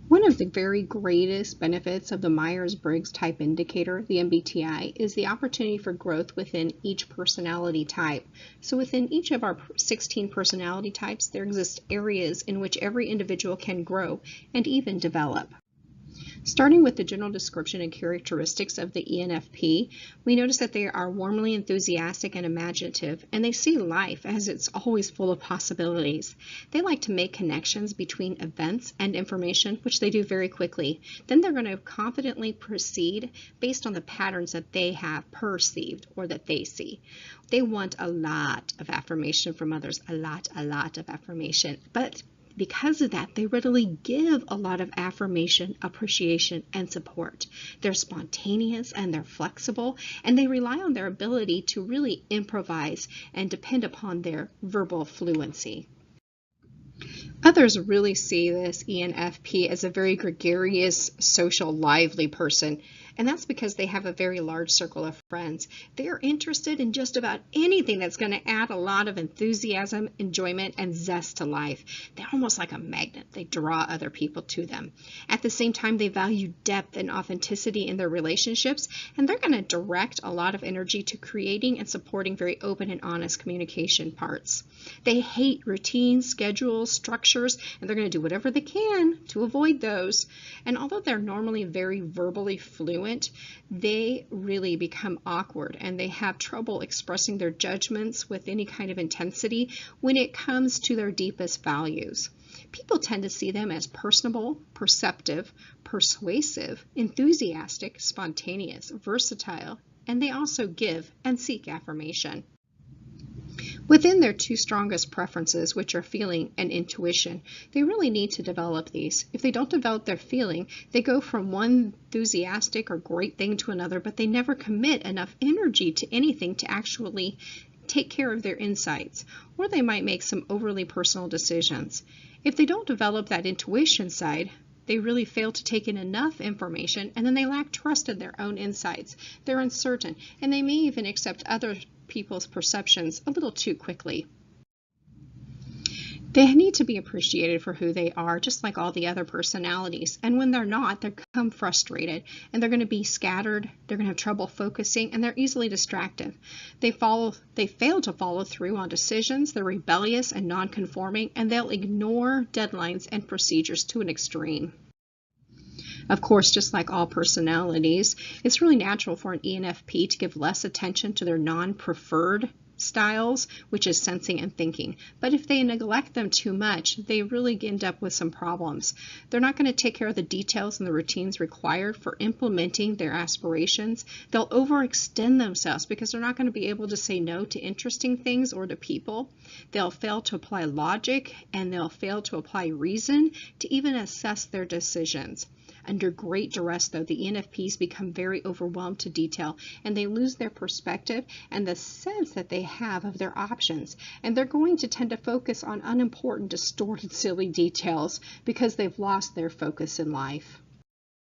One of the very greatest benefits of the Myers-Briggs Type Indicator, the MBTI, is the opportunity for growth within each personality type. So within each of our 16 personality types, there exist areas in which every individual can grow and even develop. Starting with the general description and characteristics of the ENFP, we notice that they are warmly enthusiastic and imaginative, and they see life as it's always full of possibilities. They like to make connections between events and information, which they do very quickly. Then they're going to confidently proceed based on the patterns that they have perceived or that they see. They want a lot of affirmation from others, a lot of affirmation, but because of that, they readily give a lot of affirmation, appreciation, and support. They're spontaneous and they're flexible, and they rely on their ability to really improvise and depend upon their verbal fluency. Others really see this ENFP as a very gregarious, social, lively person, and that's because they have a very large circle of friends. They are interested in just about anything that's going to add a lot of enthusiasm, enjoyment, and zest to life. They're almost like a magnet. They draw other people to them. At the same time, they value depth and authenticity in their relationships, and they're going to direct a lot of energy to creating and supporting very open and honest communication parts. They hate routines, schedules, structures, and they're going to do whatever they can to avoid those. And although they're normally very verbally fluent, they really become awkward and they have trouble expressing their judgments with any kind of intensity when it comes to their deepest values. People tend to see them as personable, perceptive, persuasive, enthusiastic, spontaneous, versatile, and they also give and seek affirmation. Within their two strongest preferences, which are feeling and intuition, they really need to develop these. If they don't develop their feeling, they go from one enthusiastic or great thing to another, but they never commit enough energy to anything to actually take care of their insights, or they might make some overly personal decisions. If they don't develop that intuition side, they really fail to take in enough information, and then they lack trust in their own insights. They're uncertain, and they may even accept other people's perceptions a little too quickly. They need to be appreciated for who they are, just like all the other personalities. And when they're not, they become frustrated, and they're going to be scattered, they're going to have trouble focusing, and they're easily distracted. They fail to follow through on decisions, they're rebellious and non-conforming, and they'll ignore deadlines and procedures to an extreme. Of course, just like all personalities, it's really natural for an ENFP to give less attention to their non-preferred styles, which is sensing and thinking. But if they neglect them too much, they really end up with some problems. They're not going to take care of the details and the routines required for implementing their aspirations. They'll overextend themselves because they're not going to be able to say no to interesting things or to people. They'll fail to apply logic, and they'll fail to apply reason to even assess their decisions. Under great duress, though, the ENFPs become very overwhelmed to detail, and they lose their perspective and the sense that they have of their options. And they're going to tend to focus on unimportant, distorted, silly details because they've lost their focus in life.